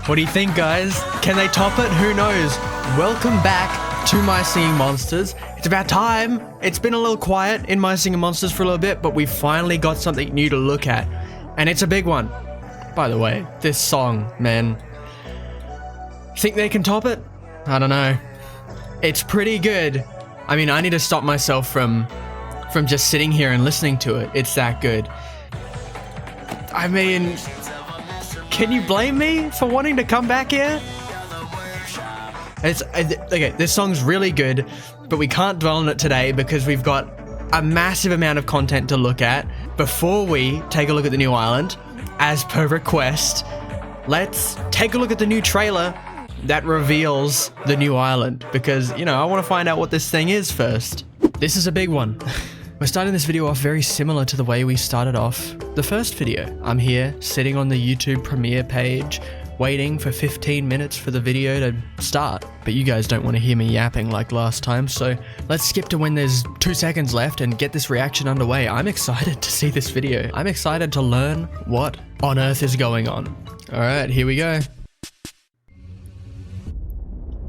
What do you think, guys? Can they top it? Who knows? Welcome back to My Singing Monsters. It's about time. It's been a little quiet in My Singing Monsters for a little bit, but we finally got something new to look at. And it's a big one. By the way, this song, man. Think they can top it? I don't know. It's pretty good. I mean, I need to stop myself from just sitting here and listening to it. It's that good. I mean, can you blame me for wanting to come back here? Okay, this song's really good, but we can't dwell on it today because we've got a massive amount of content to look at. Before we take a look at the new island, as per request, let's take a look at the new trailer that reveals the new island because, you know, I want to find out what this thing is first. This is a big one. We're starting this video off very similar to the way we started off the first video. I'm here sitting on the YouTube Premiere page waiting for 15 minutes for the video to start, but you guys don't want to hear me yapping like last time, so let's skip to when there's 2 seconds left and get this reaction underway. I'm excited to see this video. I'm excited to learn what on earth is going on. All right, here we go.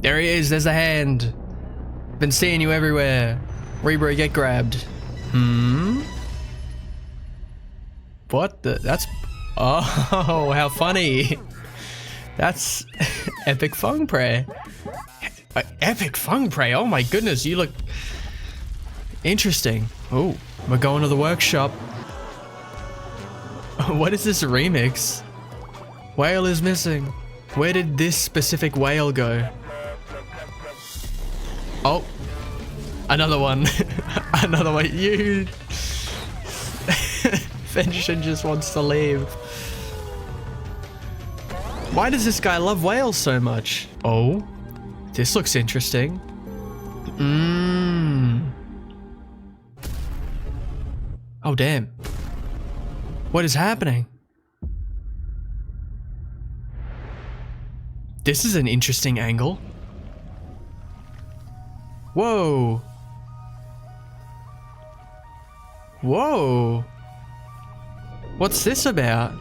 There he is, there's the hand. Been seeing you everywhere. Rebro, get grabbed. What the? That's... Oh, how funny. That's epic fung prey. Epic fung prey, oh my goodness, you look interesting. Oh, we're going to the workshop. What is this remix? Whale is missing. Where did this specific whale go? Oh, another one. Another one. You... Fenshin just wants to leave. Why does this guy love whales so much? Oh, this looks interesting. Oh, damn. What is happening? This is an interesting angle. Whoa. Whoa. What's this about?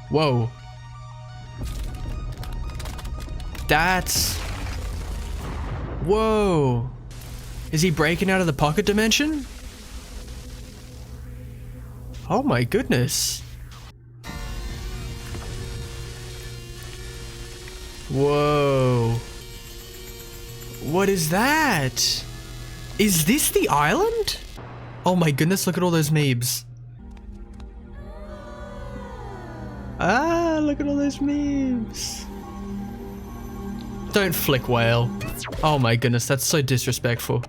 Whoa. That's... Whoa. Is he breaking out of the pocket dimension? Oh my goodness. Whoa. What is that? Is this the island? Oh my goodness, look at all those memes. Ah, look at all those memes. Don't flick whale. Oh my goodness, that's so disrespectful.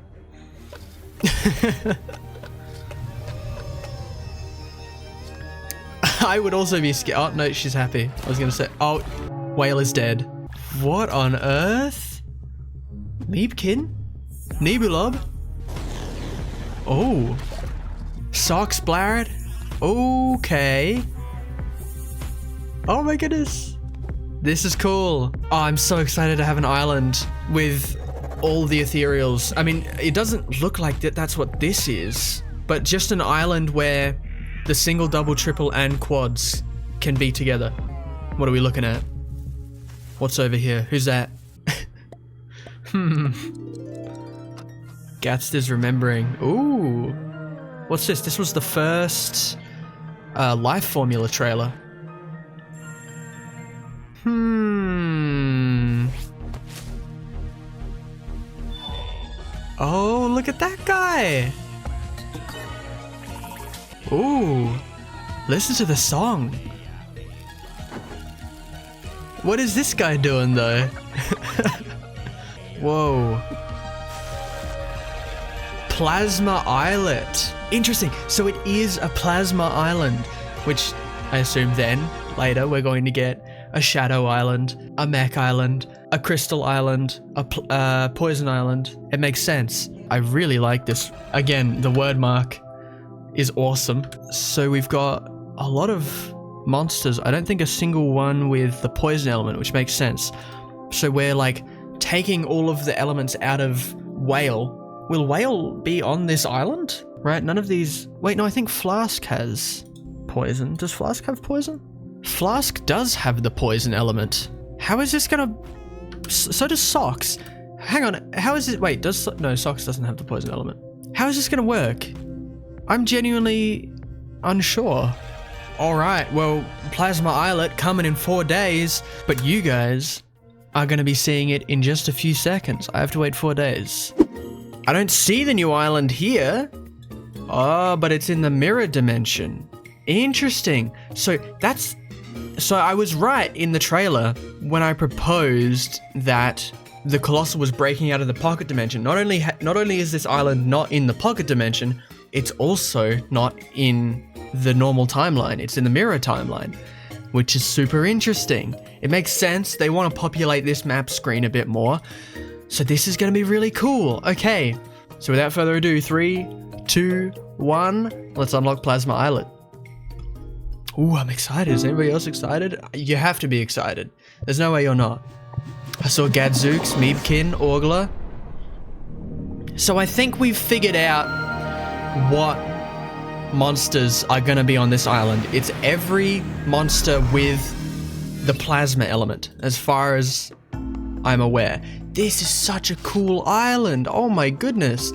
I would also be scared. Oh no, she's happy. I was gonna say, oh, whale is dead. What on earth? Meebkin? Nebulob? Oh. Socks Blared? Okay. Oh my goodness. This is cool. Oh, I'm so excited to have an island with all the ethereals. I mean, it doesn't look like that's what this is, but just an island where the single, double, triple, and quads can be together. What are we looking at? What's over here? Who's that? Gatst is remembering. Ooh. What's this? This was the first Life Formula trailer. Oh, look at that guy. Ooh. Listen to the song. What is this guy doing though? Whoa. Plasma Islet. Interesting. So it is a plasma island, which I assume then, later, we're going to get a shadow island, a mech island, a crystal island, a poison island. It makes sense. I really like this. Again, the word mark is awesome. So we've got a lot of monsters. I don't think a single one with the poison element, which makes sense. So we're like taking all of the elements out of whale. Will whale be on this island? Right, none of these... Wait, no, I think Flask has poison. Does Flask have poison? Flask does have the poison element. How is this gonna... So does Socks. Hang on, how is it... Wait, no, Socks doesn't have the poison element. How is this gonna work? I'm genuinely unsure. Alright, well, Plasma Islet coming in 4 days, but you guys are gonna be seeing it in just a few seconds. I have to wait 4 days. I don't see the new island here. Oh, but it's in the mirror dimension. Interesting. So I was right in the trailer when I proposed that the Colossal was breaking out of the pocket dimension. Not only is this island not in the pocket dimension, it's also not in the normal timeline. It's in the mirror timeline, which is super interesting. It makes sense. They want to populate this map screen a bit more. So this is going to be really cool. Okay, so without further ado, 3, 2, 1, let's unlock Plasma Islet. Ooh, I'm excited. Is anybody else excited? You have to be excited. There's no way you're not. I saw Gadzooks, Meebkin, Orgler. So I think we've figured out what monsters are going to be on this island. It's every monster with the plasma element, as far as I'm aware. This is such a cool island. Oh my goodness.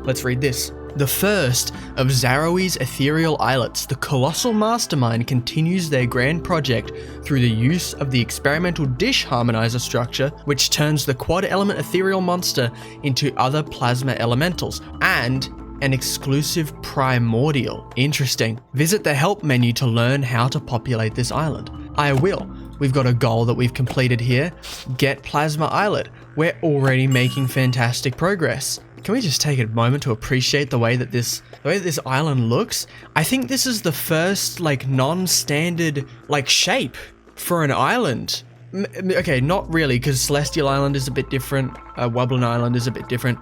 Let's read this. The first of Zarowy's Ethereal Islets, the Colossal Mastermind continues their grand project through the use of the experimental Disharmonizer structure, which turns the quad-element ethereal monster into other plasma elementals, and an exclusive Primordial. Interesting. Visit the help menu to learn how to populate this island. I will. We've got a goal that we've completed here. Get Plasma Islet. We're already making fantastic progress. Can we just take a moment to appreciate the way that this island looks? I think this is the first non-standard shape for an island. Okay, not really, because Celestial Island is a bit different, Wobbling Island is a bit different,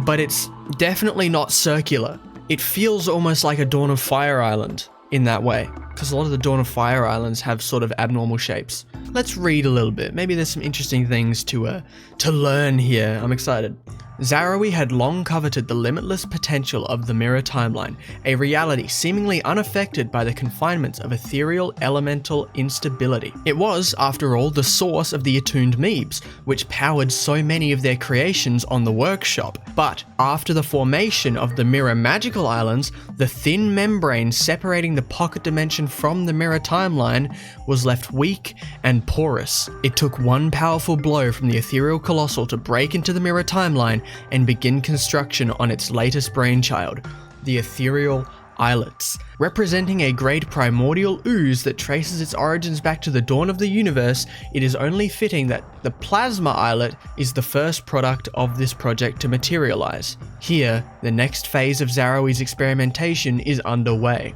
but it's definitely not circular. It feels almost like a Dawn of Fire Island in that way, because a lot of the Dawn of Fire Islands have sort of abnormal shapes. Let's read a little bit. Maybe there's some interesting things to learn here. I'm excited. Zarowy had long coveted the limitless potential of the mirror timeline, a reality seemingly unaffected by the confinements of ethereal elemental instability. It was, after all, the source of the attuned Meebs, which powered so many of their creations on the workshop. But after the formation of the mirror magical islands, the thin membrane separating the pocket dimension from the mirror timeline was left weak and porous. It took one powerful blow from the ethereal colossal to break into the mirror timeline and begin construction on its latest brainchild, the Ethereal Islets. Representing a great primordial ooze that traces its origins back to the dawn of the universe, it is only fitting that the Plasma Islet is the first product of this project to materialize. Here, the next phase of Zarowy's experimentation is underway.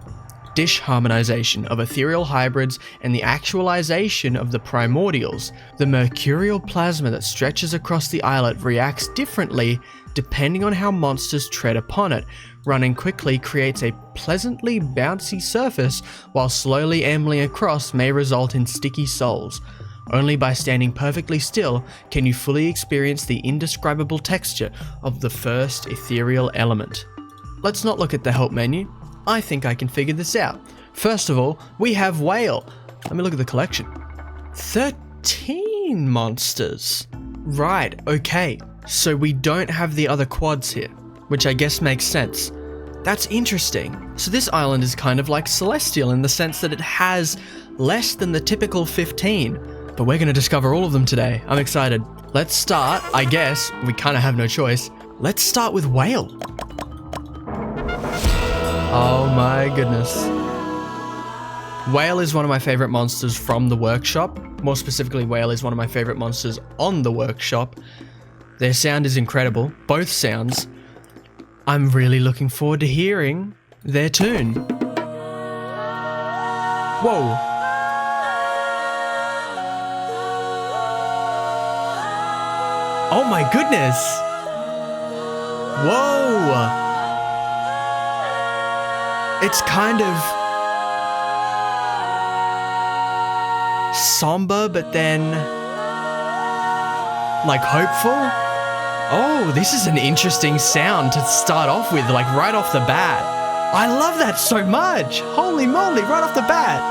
Disharmonization of ethereal hybrids and the actualization of the primordials. The mercurial plasma that stretches across the islet reacts differently depending on how monsters tread upon it. Running quickly creates a pleasantly bouncy surface, while slowly ambling across may result in sticky soles. Only by standing perfectly still can you fully experience the indescribable texture of the first ethereal element. Let's not look at the help menu. I think I can figure this out. First of all, we have Whale. Let me look at the collection. 13 monsters. Right, okay. So we don't have the other quads here, which I guess makes sense. That's interesting. So this island is kind of like Celestial in the sense that it has less than the typical 15, but we're going to discover all of them today. I'm excited. Let's start, I guess, we kind of have no choice. Let's start with Whale. Oh my goodness. Whale is one of my favorite monsters from the workshop. More specifically, Whale is one of my favorite monsters on the workshop. Their sound is incredible, both sounds. I'm really looking forward to hearing their tune. Whoa. Oh my goodness. Whoa. It's kind of somber, but then hopeful. Oh, this is an interesting sound to start off with, right off the bat. I love that so much. Holy moly, right off the bat.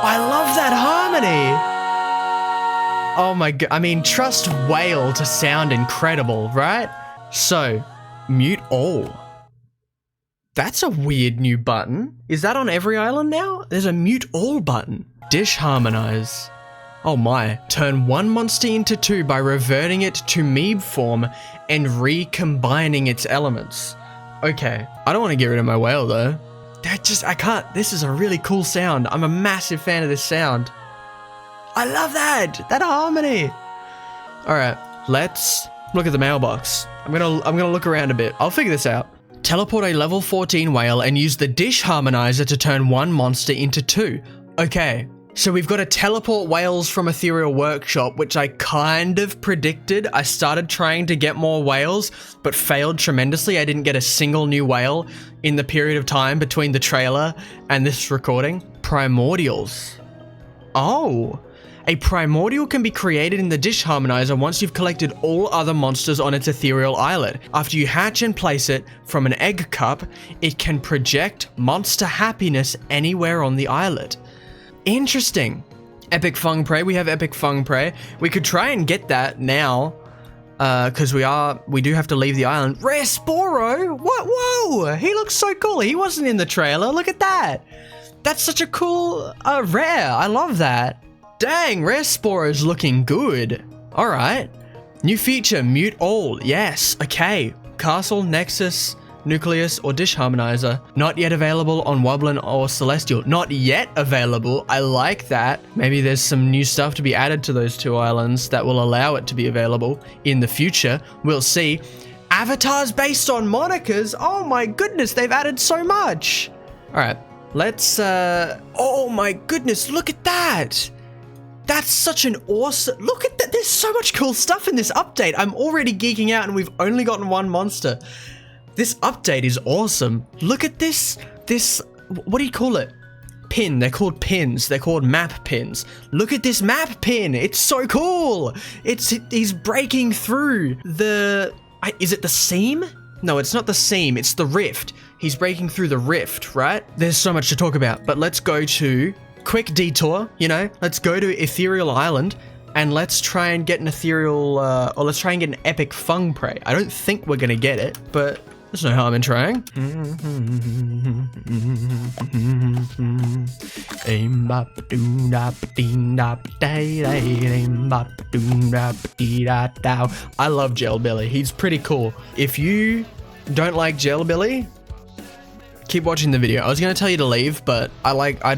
I love that harmony. Oh my god, I mean, trust whale to sound incredible, right? So, mute all. That's a weird new button. Is that on every island now? There's a mute all button. Disharmonize. Oh my. Turn one monster into two by reverting it to Meeb form and recombining its elements. Okay, I don't want to get rid of my whale though. I can't. This is a really cool sound. I'm a massive fan of this sound. I love that harmony. All right, let's look at the mailbox. I'm gonna look around a bit. I'll figure this out. Teleport a level 14 whale and use the dish harmonizer to turn one monster into two. Okay, so we've got to teleport whales from Ethereal Workshop, which I kind of predicted. I started trying to get more whales, but failed tremendously. I didn't get a single new whale in the period of time between the trailer and this recording. Primordials. Oh. A primordial can be created in the dish harmonizer once you've collected all other monsters on its ethereal islet. After you hatch and place it from an egg cup, it can project monster happiness anywhere on the islet. Interesting. Epic Fung Prey. We have Epic Fung Prey. We could try and get that now, because we do have to leave the island. Rare Sporo? What? Whoa! He looks so cool. He wasn't in the trailer. Look at that. That's such a cool rare. I love that. Dang, Rare Sporo is looking good. All right. New feature, mute all. Yes. Okay. Castle, Nexus, Nucleus, or Dish Harmonizer. Not yet available on Woblin or Celestial. Not yet available. I like that. Maybe there's some new stuff to be added to those two islands that will allow it to be available in the future. We'll see. Avatars based on monikers. Oh my goodness, they've added so much. All right. Let's, oh my goodness, look at that. That's such an awesome, look at that. There's so much cool stuff in this update. I'm already geeking out and we've only gotten one monster. This update is awesome. Look at this, what do you call it? Pin, they're called pins. They're called map pins. Look at this map pin. It's so cool. He's breaking through is it the seam? No, it's not the seam. It's the rift. He's breaking through the rift, right? There's so much to talk about, but let's go to quick detour, let's go to Ethereal Island and let's try and get an Ethereal, or let's try and get an Epic Fung Prey. I don't think we're gonna get it, but there's no harm in trying. I love Jelbilly. He's pretty cool. If you don't like Jelbilly, keep watching the video. I was going to tell you to leave, but I'd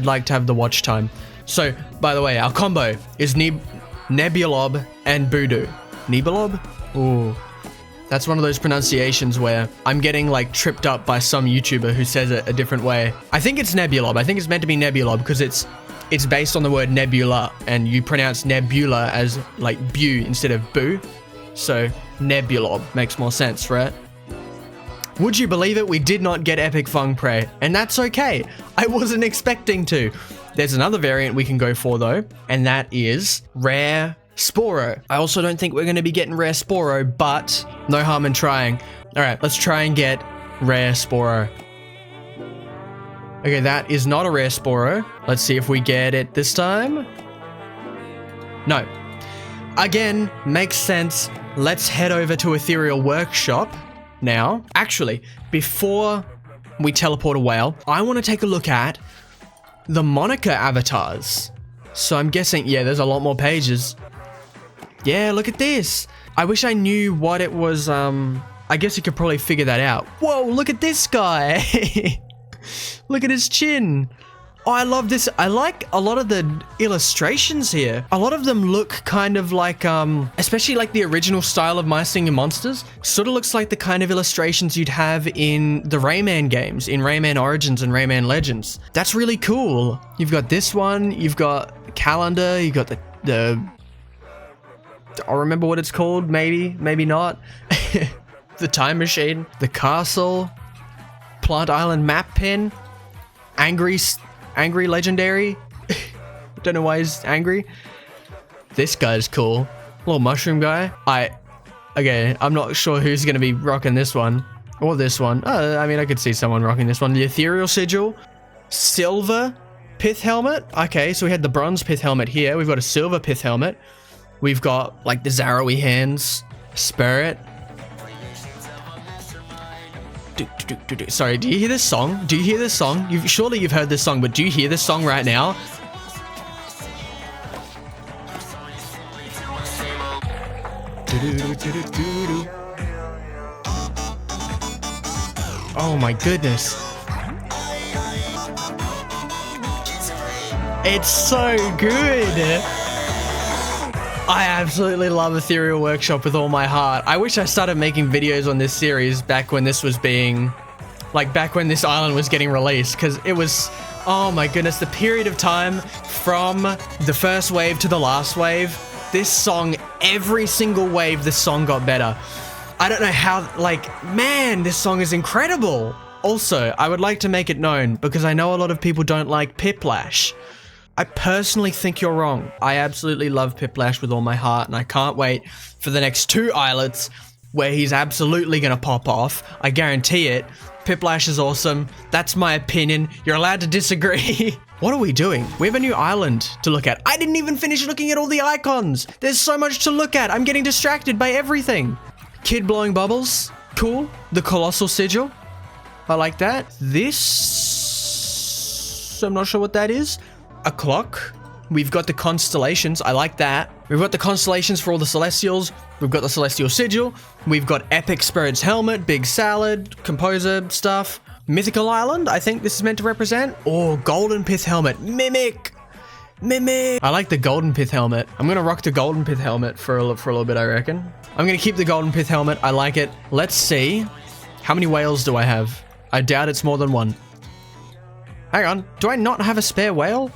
like to have the watch time. So, by the way, our combo is Nebulob and Voodoo. Nebulob? Ooh. That's one of those pronunciations where I'm getting like tripped up by some YouTuber who says it a different way. I think it's Nebulob. I think it's meant to be Nebulob because it's based on the word nebula and you pronounce nebula as like bu instead of boo. So Nebulob makes more sense, right? Would you believe it? We did not get Epic Fung Prey, and that's okay. I wasn't expecting to. There's another variant we can go for though, and that is Rare Sporo. I also don't think we're going to be getting Rare Sporo, but no harm in trying. All right, let's try and get Rare Sporo. Okay, that is not a Rare Sporo. Let's see if we get it this time. No. Again, makes sense. Let's head over to Ethereal Workshop now. Actually, before we teleport a whale, I want to take a look at the moniker avatars. So I'm guessing, yeah, there's a lot more pages. Yeah, look at this. I wish I knew what it was. I guess you could probably figure that out. Whoa, look at this guy. Look at his chin. Oh, I love this. I like a lot of the illustrations here. A lot of them look kind of like, especially like the original style of My Singing Monsters. Sort of looks like the kind of illustrations you'd have in the Rayman games, in Rayman Origins and Rayman Legends. That's really cool. You've got this one, you've got calendar, you've got the I'll remember what it's called, maybe not. The time machine, the castle, Plant Island map pin, angry legendary. Don't know why he's angry. This guy's cool. Little mushroom guy. Okay, I'm not sure who's gonna be rocking this one or this one. I mean, I could see someone rocking this one. The Ethereal Sigil, Silver pith helmet. Okay, so we had the bronze pith helmet here. We've got a silver pith helmet. We've got like the Zarrowy hands, spirit. Sorry, do you hear this song? Do you hear this song? Surely you've heard this song, but do you hear this song right now? Oh my goodness. It's so good. I absolutely love Ethereal Workshop with all my heart. I wish I started making videos on this series back when this was being, like back when this island was getting released, because it was, oh my goodness, the period of time from the first wave to the last wave, this song, every single wave, this song got better. I don't know how, like, man, this song is incredible. Also, I would like to make it known, because I know a lot of people don't like Piplash. I personally think you're wrong. I absolutely love Piplash with all my heart, and I can't wait for the next 2 islets where he's absolutely going to pop off. I guarantee it. Piplash is awesome. That's my opinion. You're allowed to disagree. What are we doing? We have a new island to look at. I didn't even finish looking at all the icons. There's so much to look at. I'm getting distracted by everything. Kid blowing bubbles. Cool. The colossal sigil. I like that. This, I'm not sure what that is. A clock. We've got the constellations. I like that. We've got the constellations for all the celestials. We've got the celestial sigil. We've got epic spirit's helmet, big salad, composer stuff. Mythical island, I think this is meant to represent. Or golden pith helmet. Mimic. I like the golden pith helmet. I'm gonna rock the golden pith helmet for a little bit, I reckon. I'm gonna keep the golden pith helmet. I like it. Let's see. How many whales do I have? I doubt it's more than 1. Hang on. Do I not have a spare whale?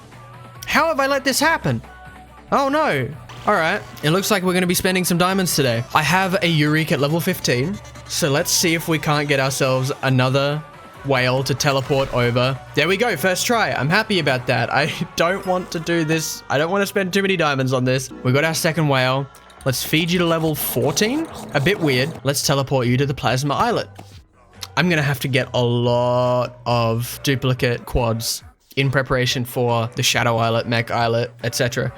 How have I let this happen? Oh no. Alright, it looks like we're going to be spending some diamonds today. I have a Eureka at level 15, so let's see if we can't get ourselves another whale to teleport over. There we go, first try. I'm happy about that. I don't want to do this. I don't want to spend too many diamonds on this. We got our second whale. Let's feed you to level 14. A bit weird. Let's teleport you to the Plasma Islet. I'm going to have to get a lot of duplicate quads in preparation for the Shadow Islet, Mech Islet, etc.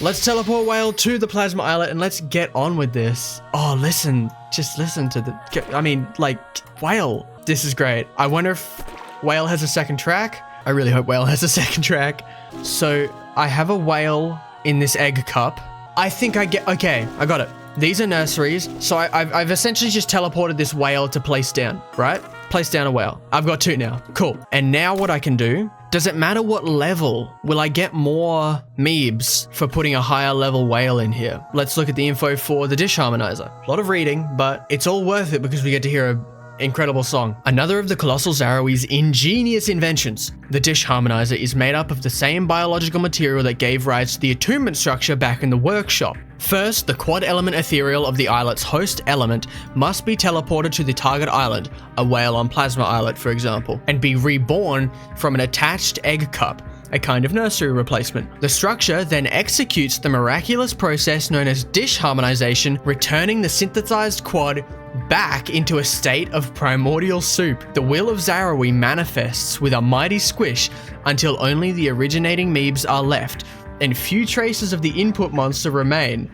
Let's teleport whale to the Plasma Islet and let's get on with this. Oh, listen. Just listen to the... I mean, like, whale. This is great. I wonder if whale has a second track. I really hope whale has a second track. So, I have a whale in this egg cup. I think I get... Okay, I got it. These are nurseries. So, I've essentially just teleported this whale to place down, right? Place down a whale. I've got 2 now. Cool. And now what I can do... Does it matter what level? Will I get more meebs for putting a higher level whale in here? Let's look at the info for the Disharmonizer. A lot of reading, but it's all worth it because we get to hear an incredible song. Another of the Colossal Zarrowy's ingenious inventions. The Disharmonizer is made up of the same biological material that gave rise to the attunement structure back in the workshop. First, the quad element ethereal of the islet's host element must be teleported to the target island, a whale on Plasma Islet for example, and be reborn from an attached egg cup, a kind of nursery replacement. The structure then executes the miraculous process known as Disharmonization, returning the synthesized quad back into a state of primordial soup. The will of Zarrowy manifests with a mighty squish until only the originating meebs are left, and few traces of the input monster remain.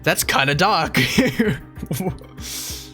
That's kind of dark.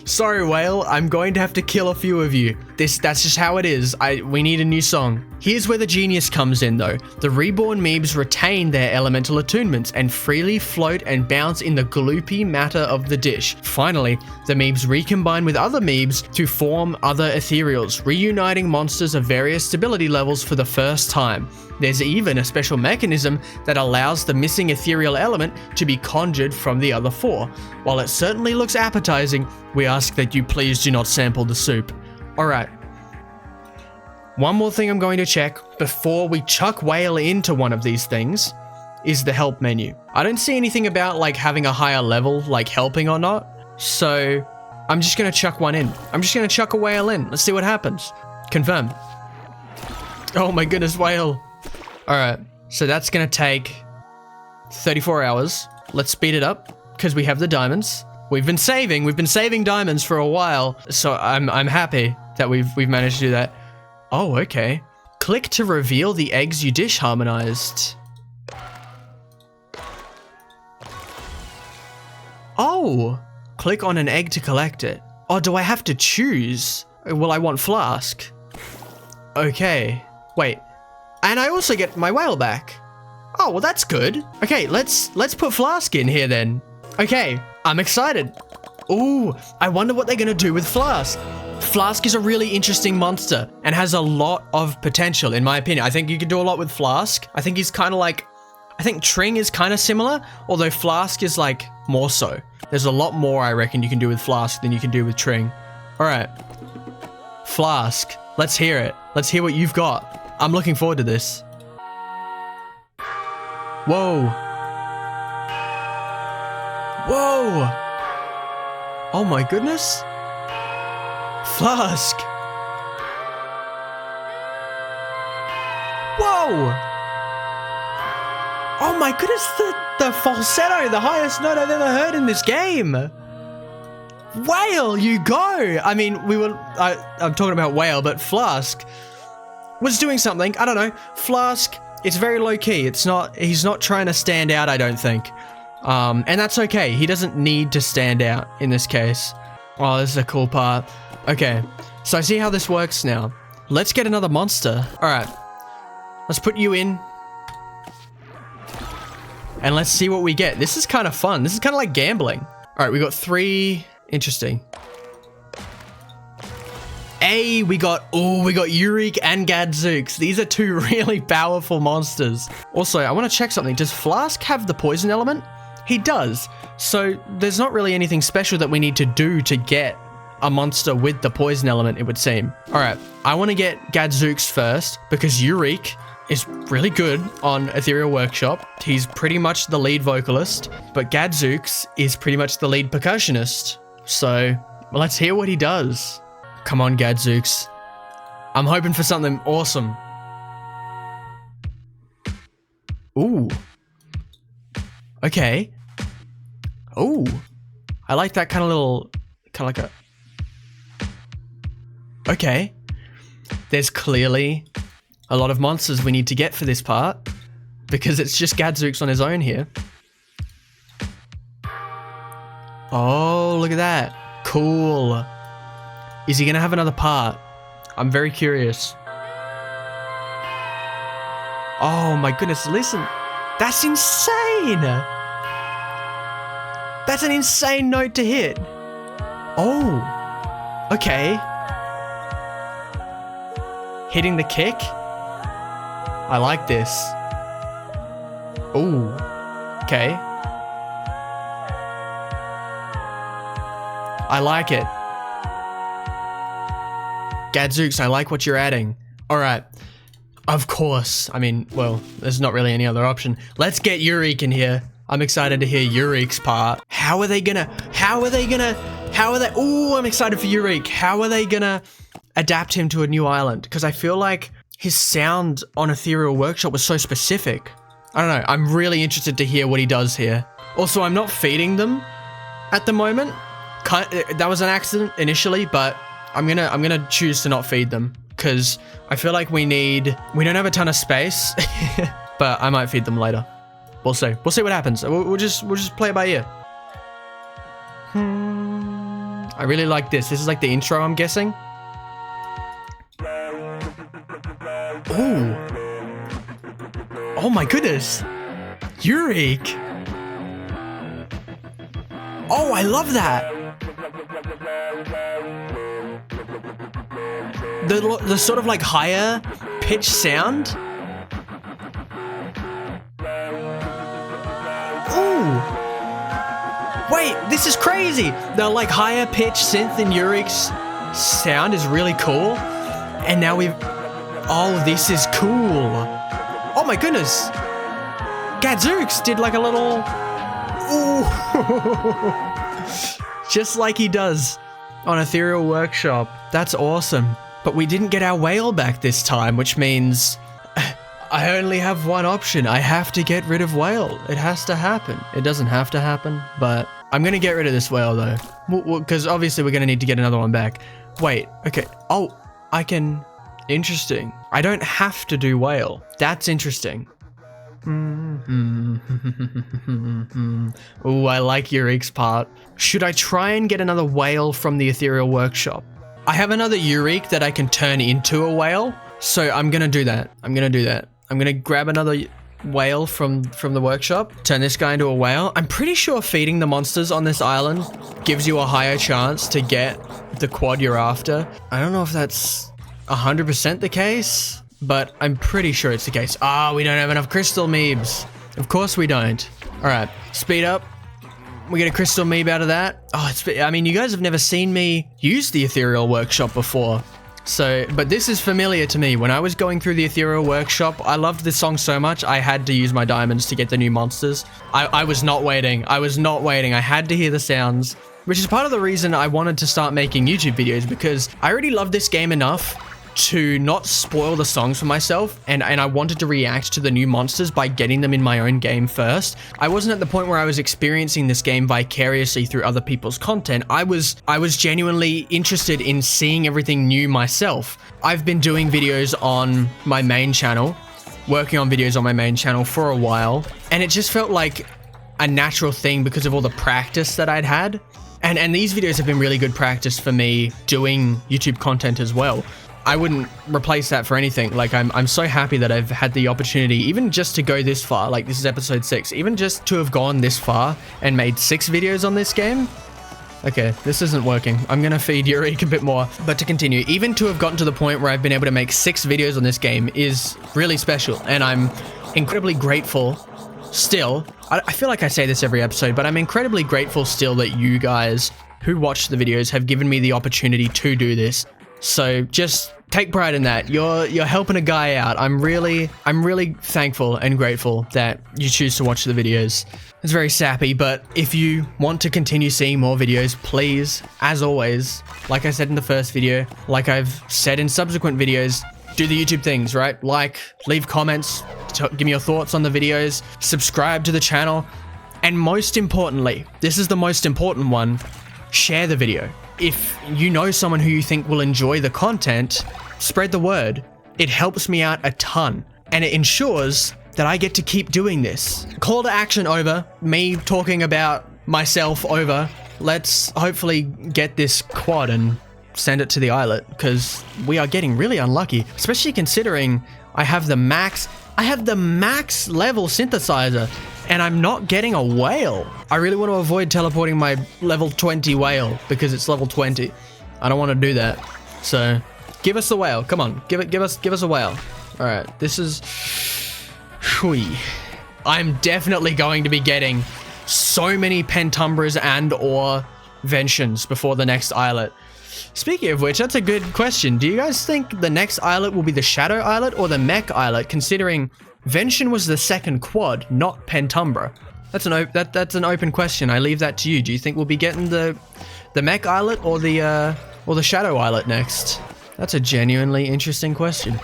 Sorry, whale, I'm going to have to kill a few of you. That's just how it is. We need a new song. Here's where the genius comes in though. The reborn meebs retain their elemental attunements and freely float and bounce in the gloopy matter of the dish. Finally, the meebs recombine with other meebs to form other ethereals, reuniting monsters of various stability levels for the first time. There's even a special mechanism that allows the missing ethereal element to be conjured from the other 4. While it certainly looks appetizing, we ask that you please do not sample the soup. Alright. One more thing I'm going to check before we chuck whale into one of these things is the help menu. I don't see anything about like having a higher level, like helping or not. So I'm just going to chuck one in. I'm just going to chuck a whale in. Let's see what happens. Confirm. Oh my goodness, whale. Alright, so that's going to take 34 hours. Let's speed it up because we have the diamonds. We've been saving diamonds for a while, so I'm happy that we've managed to do that. Oh, okay. Click to reveal the eggs you disharmonized. Oh, click on an egg to collect it. Oh, do I have to choose? Well, I want flask. Okay, wait. And I also get my whale back. Oh, well, that's good. Okay, let's put flask in here then. Okay, I'm excited. Ooh, I wonder what they're gonna do with flask. Flask is a really interesting monster and has a lot of potential, in my opinion. I think you can do a lot with Flask. I think he's kind of like, I think Tring is kind of similar, although Flask is like more so. There's a lot more I reckon you can do with Flask than you can do with Tring. All right, Flask, let's hear it. Let's hear what you've got. I'm looking forward to this. Whoa. Whoa. Oh my goodness. Flask. Whoa. Oh my goodness, the falsetto, the highest note I've ever heard in this game. Whale, you go. I mean, I'm talking about Whale, but Flask was doing something. I don't know. Flask, it's very low key. He's not trying to stand out, I don't think. And that's okay. He doesn't need to stand out in this case. Oh, this is a cool part. Okay, so I see how this works now. Let's get another monster. All right, let's put you in. And let's see what we get. This is kind of fun. This is kind of like gambling. All right, we got 3. Interesting. We got Urique and Gadzooks. These are 2 really powerful monsters. Also, I want to check something. Does Flask have the poison element? He does. So there's not really anything special that we need to do to get a monster with the poison element, it would seem. All right, I want to get Gadzooks first because Urique is really good on Ethereal Workshop. He's pretty much the lead vocalist, but Gadzooks is pretty much the lead percussionist. So let's hear what he does. Come on, Gadzooks. I'm hoping for something awesome. Ooh. Okay. Ooh. I like that kind of like a... Okay. There's clearly a lot of monsters we need to get for this part because it's just Gadzooks on his own here. Oh, look at that. Cool. Is he going to have another part? I'm very curious. Oh my goodness, listen. That's insane. That's an insane note to hit. Oh, okay. Hitting the kick. I like this. Ooh, okay. I like it. Gadzooks, I like what you're adding. All right. Of course. I mean, well, there's not really any other option. Let's get Urique in here. I'm excited to hear Urique's part. Ooh, I'm excited for Urique. How are they gonna adapt him to a new island? Because I feel like his sound on Ethereal Workshop was so specific. I don't know. I'm really interested to hear what he does here. Also, I'm not feeding them at the moment. That was an accident initially, but I'm gonna choose to not feed them because I feel like we don't have a ton of space, but I might feed them later. We'll see. We'll see what happens. We'll just play it by ear. I really like this. This is like the intro, I'm guessing. Ooh. Oh my goodness. Urique. Oh, I love that. The sort of like higher pitch sound. Ooh. Wait, this is crazy. The like higher pitch synth in Urique's sound is really cool. And now oh, this is cool. Oh my goodness. Gadzooks did like a little, ooh. Just like he does on Ethereal Workshop. That's awesome. But we didn't get our whale back this time, which means I only have one option. I have to get rid of whale. It has to happen. It doesn't have to happen, but I'm going to get rid of this whale though. Because obviously we're going to need to get another one back. Wait, okay. Oh, I can... Interesting. I don't have to do whale. That's interesting. Ooh, I like Eureka's part. Should I try and get another whale from the Ethereal workshop? I have another Eureka that I can turn into a whale, so I'm gonna do that. I'm gonna grab another whale from the workshop, turn this guy into a whale. I'm pretty sure feeding the monsters on this island gives you a higher chance to get the quad you're after. I don't know if that's 100% the case, but I'm pretty sure it's the case. Ah, we don't have enough crystal meebs. Of course we don't. All right, speed up. We get a crystal meeb out of that. Oh, I mean, you guys have never seen me use the Ethereal workshop before. So, but this is familiar to me. When I was going through the Ethereal workshop, I loved this song so much, I had to use my diamonds to get the new monsters. I was not waiting. I had to hear the sounds, which is part of the reason I wanted to start making YouTube videos, because I already love this game enough to not spoil the songs for myself, and I wanted to react to the new monsters by getting them in my own game first. I wasn't at the point where I was experiencing this game vicariously through other people's content. I was genuinely interested in seeing everything new myself. I've been doing videos on my main channel, working on videos on my main channel for a while, and it just felt like a natural thing because of all the practice that I'd had. And these videos have been really good practice for me doing YouTube content as well. I wouldn't replace that for anything. Like, I'm so happy that I've had the opportunity, even just to go this far. Like, this is episode 6, even just to have gone this far and made 6 videos on this game. Okay, this isn't working. I'm gonna feed Eureka a bit more. But to continue, even to have gotten to the point where I've been able to make 6 videos on this game is really special, and I'm incredibly grateful still. I feel like I say this every episode, but I'm incredibly grateful still that you guys who watch the videos have given me the opportunity to do this. So just take pride in that. You're helping a guy out. I'm really thankful and grateful that you choose to watch the videos. It's very sappy, but if you want to continue seeing more videos, please, as always, like I said in the first video, like I've said in subsequent videos, do the YouTube things, right? Like, leave comments, give me your thoughts on the videos, subscribe to the channel, and most importantly, this is the most important one, share the video. If you know someone who you think will enjoy the content, spread the word. It helps me out a ton, and it ensures that I get to keep doing this. Call to action over. Me talking about myself over. Let's hopefully get this quad and send it to the islet, because we are getting really unlucky, especially considering I have the max level synthesizer, and I'm not getting a whale. I really want to avoid teleporting my level 20 whale because it's level 20. I don't want to do that. So give us the whale. Come on, give us a whale. All right, this is. I'm definitely going to be getting so many pentumbras and or ventions before the next islet. Speaking of which, that's a good question. Do you guys think the next islet will be the Shadow Islet or the Mech Islet, considering Vention was the second quad, not Pentumbra? That's an open question. I leave that to you. Do you think we'll be getting the Mech Islet or the Shadow Islet next? That's a genuinely interesting question.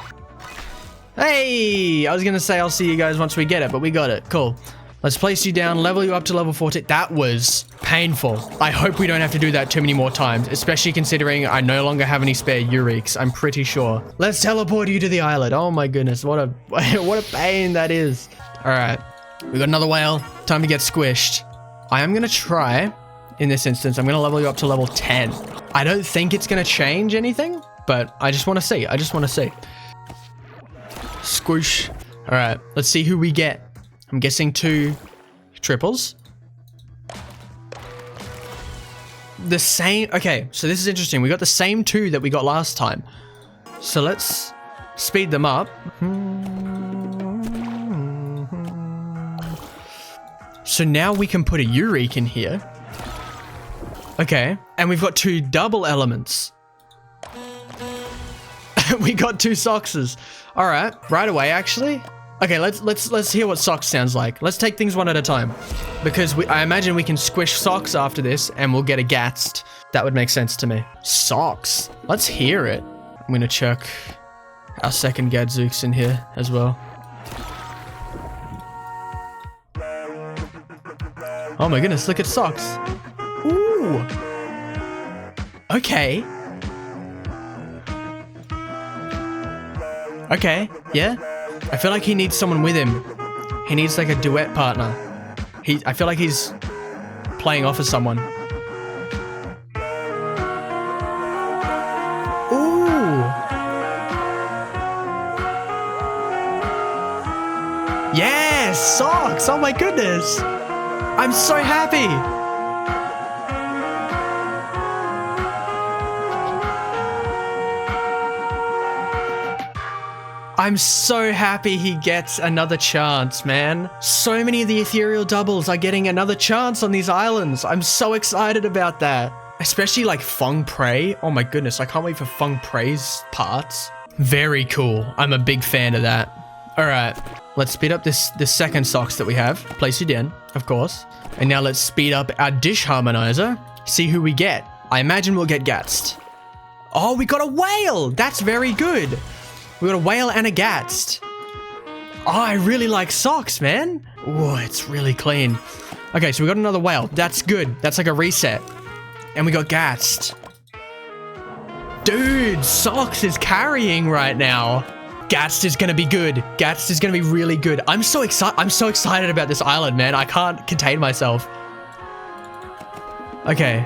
Hey, I was gonna say I'll see you guys once we get it, but we got it. Cool. Let's place you down, level you up to level 14. That was painful. I hope we don't have to do that too many more times, especially considering I no longer have any spare Eureks, I'm pretty sure. Let's teleport you to the islet. Oh my goodness, what a pain that is. All right, we got another whale. Time to get squished. I am gonna try, in this instance, I'm gonna level you up to level 10. I don't think it's gonna change anything, but I just wanna see. Squish. All right, let's see who we get. I'm guessing 2 triples. The same. Okay, so this is interesting. We got the same 2 that we got last time. So let's speed them up. So now we can put a Eureka in here. Okay, and we've got 2 double elements. We got 2 Soxes. All right, right away actually. Okay, let's hear what Socks sounds like. Let's take things one at a time, because I imagine we can squish Socks after this and we'll get a Gatst. That would make sense to me. Socks. Let's hear it. I'm gonna chuck our second Gadzooks in here as well. Oh my goodness, look at Socks. Ooh. Okay. Okay, yeah. I feel like he needs someone with him. He needs like a duet partner. I feel like he's playing off as someone. Ooh. Yes, socks. Oh my goodness. I'm so happy. I'm so happy he gets another chance, man. So many of the Ethereal doubles are getting another chance on these islands. I'm so excited about that. Especially like Feng Prey. Oh my goodness, I can't wait for Feng Prey's parts. Very cool. I'm a big fan of that. All right, let's speed up this second socks that we have. Place it in, of course. And now let's speed up our Disharmonizer. See who we get. I imagine we'll get Gatsed. Oh, we got a whale. That's very good. We got a whale and a Gatsed. Oh, I really like socks, man. Oh, it's really clean. Okay, so we got another whale. That's good. That's like a reset. And we got Gatsed. Dude, socks is carrying right now. Gatsed is gonna be good. Gatsed is gonna be really good. I'm so excited about this island, man. I can't contain myself. Okay.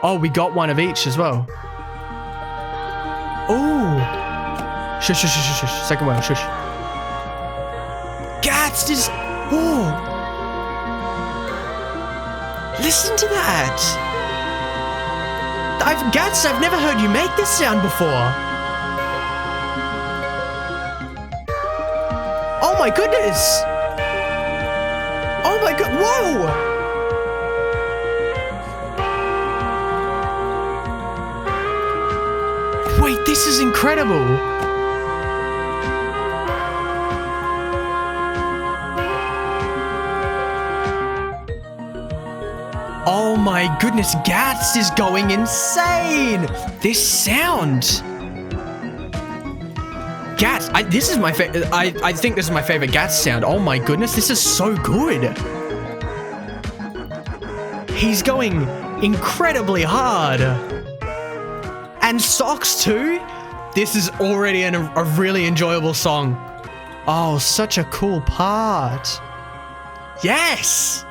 Oh, we got one of each as well. Oh. Shush, shush, shush, shush. Second whale, shush. Gatsed is... Oh. Listen to that. Gatsed, I've never heard you make this sound before. Oh my goodness. Oh my god. Whoa. Wait, this is incredible. Oh my goodness, Gatsed is going insane. This sound. Gatsed, this is my favorite. I think this is my favorite Gatsed sound. Oh my goodness, this is so good. He's going incredibly hard. And socks too? This is already a really enjoyable song. Oh, such a cool part. Yes!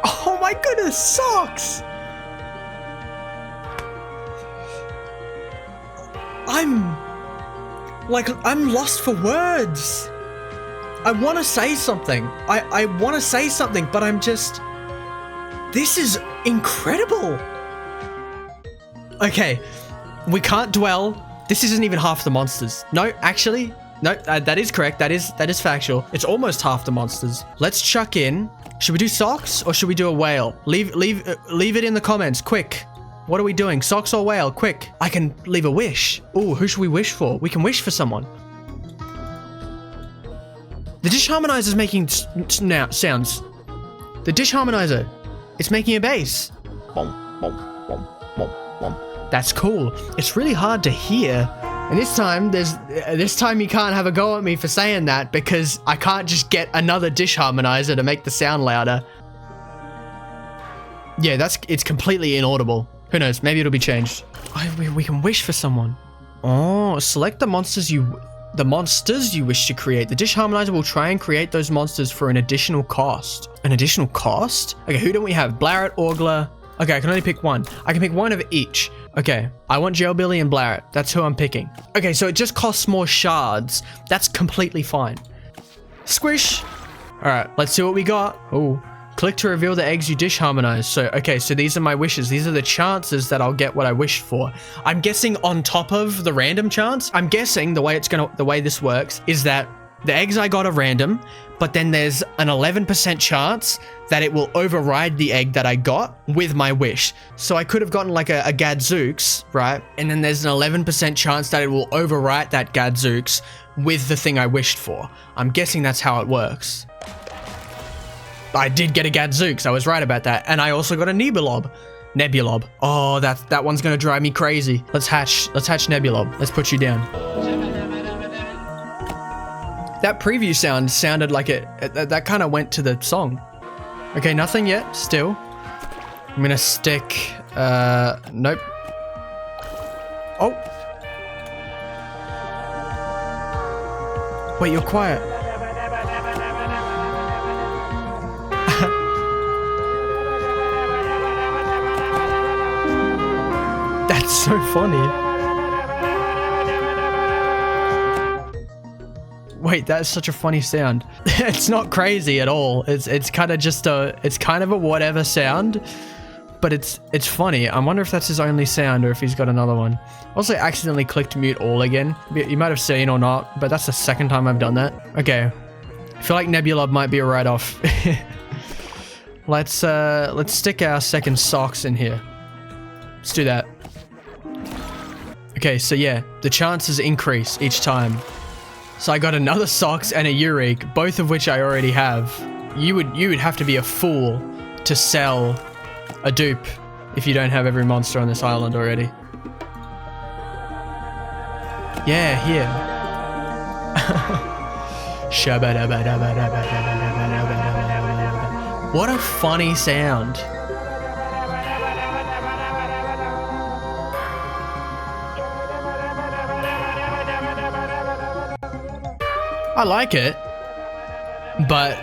Oh my goodness, socks! I'm lost for words. I want to say something. I want to say something, but I'm just... This is incredible. Okay, we can't dwell. This isn't even half the monsters. No, actually, no, that is correct. That is factual. It's almost half the monsters. Let's chuck in. Should we do socks or should we do a whale? Leave it in the comments, quick. What are we doing? Socks or whale? Quick. I can leave a wish. Ooh, who should we wish for? We can wish for someone. The Disharmonizer is making sounds. The Disharmonizer. It's making a bass. That's cool. It's really hard to hear. And this time you can't have a go at me for saying that because I can't just get another Disharmonizer to make the sound louder. Yeah, it's completely inaudible. Who knows? Maybe it'll be changed. We can wish for someone. Oh, select the monsters you wish to create. The Disharmonizer will try and create those monsters for an additional cost. An additional cost? Okay, who don't we have? Blaret, Orgler. Okay, I can only pick one. I can pick one of each. Okay, I want Gelbilly and Blaret. That's who I'm picking. Okay, so it just costs more shards. That's completely fine. Squish. All right, let's see what we got. Oh, click to reveal the eggs you Disharmonize. So, okay, so these are my wishes. These are the chances that I'll get what I wished for. I'm guessing on top of the random chance. I'm guessing the way this works is that the eggs I got are random, but then there's an 11% chance that it will override the egg that I got with my wish. So I could have gotten like a Gadzooks, right? And then there's an 11% chance that it will overwrite that Gadzooks with the thing I wished for. I'm guessing that's how it works. I did get a Gadzooks. I was right about that. And I also got a Nebulob. Oh, that one's gonna drive me crazy. Let's hatch Nebulob. Let's put you down. That preview sound sounded like that kind of went to the song. Okay, nothing yet, still. I'm gonna stick, nope. Oh. Wait, you're quiet. That's so funny. Wait, that's such a funny sound. It's not crazy at all. It's kind of just it's kind of a whatever sound, but it's funny. I wonder if that's his only sound or if he's got another one. Also accidentally clicked mute all again. You might have seen or not, but that's the second time I've done that. Okay. I feel like Nebula might be a write-off. Let's stick our second socks in here. Let's do that. Okay, so yeah, the chances increase each time. So I got another socks and a Uric, both of which I already have. You would have to be a fool to sell a dupe if you don't have every monster on this island already. Yeah, here. What a funny sound. I like it, but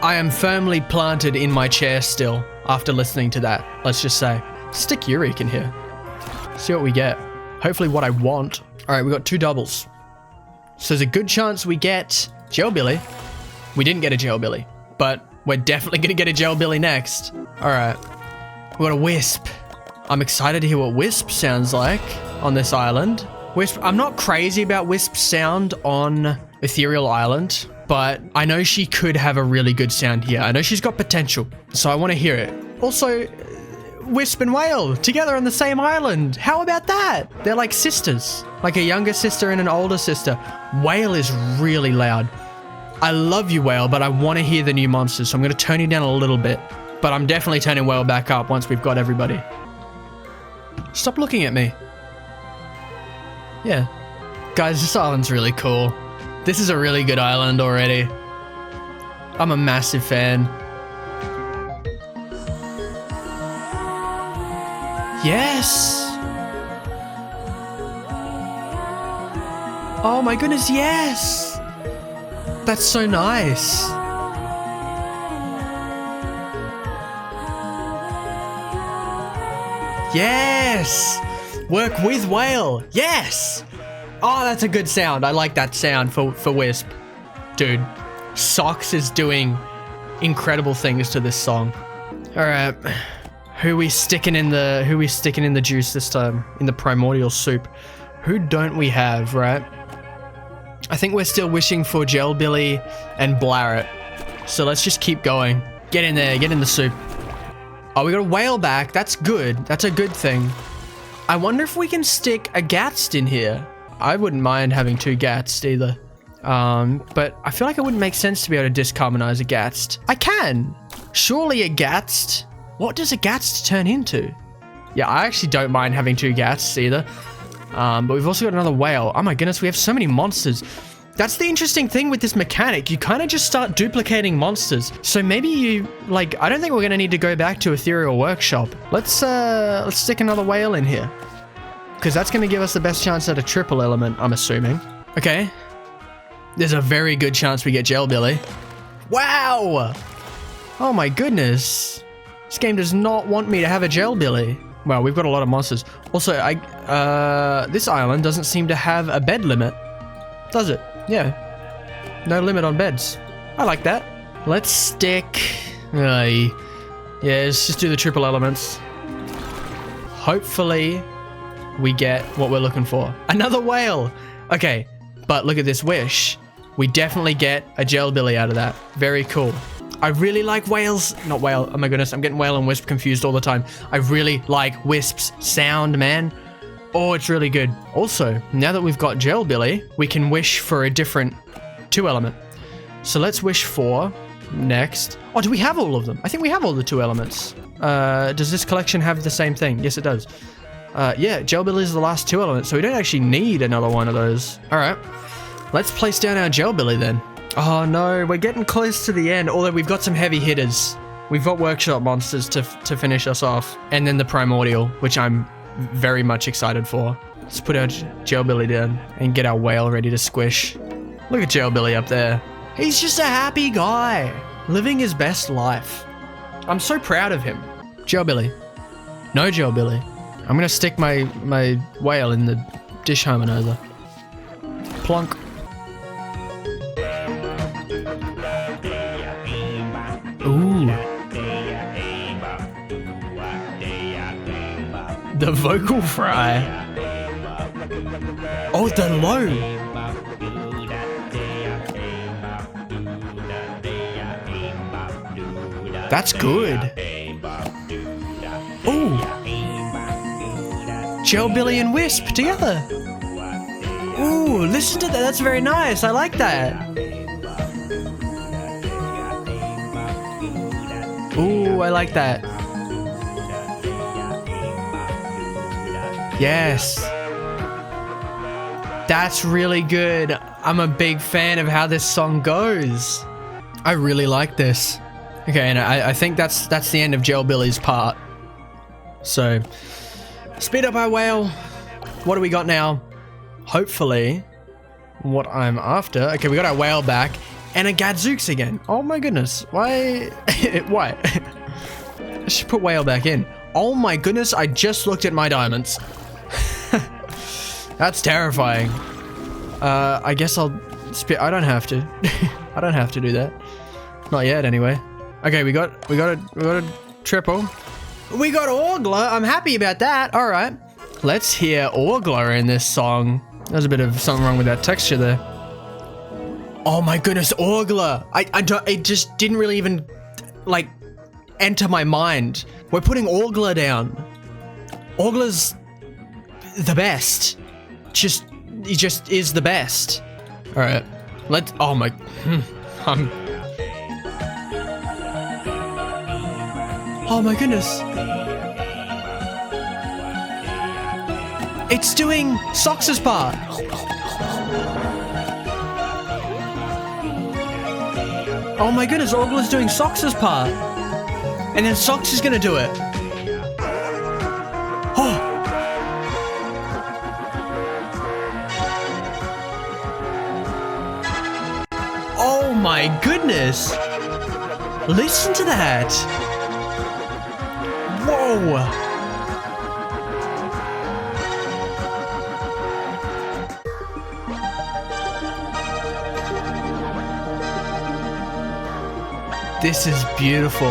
I am firmly planted in my chair still after listening to that, let's just say. Stick Uric in here. See what we get. Hopefully what I want. Alright, we got 2 doubles. So there's a good chance we get Gelbilly. We didn't get a Gelbilly, but we're definitely going to get a Gelbilly next. Alright, we got a Wisp. I'm excited to hear what Wisp sounds like on this island. Wisp, I'm not crazy about Wisp's sound on Ethereal Island, but I know she could have a really good sound here. I know she's got potential, so I want to hear it. Also, Wisp and Whale together on the same island. How about that? They're like sisters, like a younger sister and an older sister. Whale is really loud. I love you, Whale, but I want to hear the new monsters, so I'm going to turn you down a little bit, but I'm definitely turning Whale back up once we've got everybody. Stop looking at me. Yeah. Guys, this island's really cool. This is a really good island already. I'm a massive fan. Yes! Oh my goodness, yes! That's so nice. Yes! Work with Whale. Yes! Oh, that's a good sound. I like that sound for Wisp. Dude, Socks is doing incredible things to this song. Alright. Who we sticking in the juice this time? In the primordial soup. Who don't we have, right? I think we're still wishing for Gelbilly and Blaret. So let's just keep going. Get in there, get in the soup. Oh, we got a Whale back. That's good. That's a good thing. I wonder if we can stick a Gatst in here. I wouldn't mind having 2 Gatst either. But I feel like it wouldn't make sense to be able to disharmonize a Gatst. I can. Surely a Gatst. What does a Gatst turn into? Yeah, I actually don't mind having 2 Gatsts either. But we've also got another Whale. Oh my goodness, we have so many monsters. That's the interesting thing with this mechanic. You kind of just start duplicating monsters. So maybe you, like, I don't think we're going to need to go back to Ethereal Workshop. Let's stick another Whale in here. Because that's going to give us the best chance at a triple element, I'm assuming. Okay. There's a very good chance we get Gelbilly. Wow! Oh my goodness. This game does not want me to have a Gelbilly. Wow, we've got a lot of monsters. Also, this island doesn't seem to have a bed limit. Does it? Yeah. No limit on beds. I like that. Let's stick... yeah, let's just do the triple elements. Hopefully... we get what we're looking for. Another Whale! Okay, but look at this wish. We definitely get a Gelbilly out of that. Very cool. I really like Whales. Not Whale. Oh my goodness, I'm getting Whale and Wisp confused all the time. I really like Wisp's sound, man. Oh, it's really good. Also, now that we've got Gelbilly, we can wish for a different 2 element. So let's wish for next. Oh, do we have all of them? I think we have all the 2 elements. Does this collection have the same thing? Yes, it does. Yeah, Gelbilly is the last 2 elements, so we don't actually need another one of those. Alright, let's place down our Gelbilly then. Oh no, we're getting close to the end, although we've got some heavy hitters. We've got workshop monsters to finish us off, and then the Primordial, which I'm very much excited for. Let's put our Jailbilly down and get our whale ready to squish. Look at Jailbilly up there. He's just a happy guy, living his best life. I'm so proud of him. Jailbilly. No Jailbilly. I'm gonna stick my whale in the Disharmonizer. Plonk. Ooh. The vocal fry. Oh, the low. That's good. Ooh. Jailbilly and Wisp together. Ooh, listen to that. That's very nice. I like that. Ooh, I like that. Yes. That's really good. I'm a big fan of how this song goes. I really like this. Okay, and I think that's the end of Jailbilly's part. So, speed up our whale. What do we got now? Hopefully, what I'm after. Okay, we got our whale back. And a Gadzooks again. Oh my goodness. Why? Why? I should put whale back in. Oh my goodness, I just looked at my diamonds. That's terrifying. I guess I'll spit. I don't have to. I don't have to do that. Not yet, anyway. Okay, we got a triple. We got Orgler. I'm happy about that. All right, let's hear Orgler in this song. There's a bit of something wrong with that texture there. Oh my goodness, Orgler. It just didn't really even like enter my mind. We're putting Orgler down. Orgler's the best. He just is the best. All right, oh my, oh my goodness. It's doing Sox's part. Oh my goodness, Orgler's doing Sox's part. And then Sox is gonna do it. Oh. Oh my goodness. Listen to that. Whoa. This is beautiful.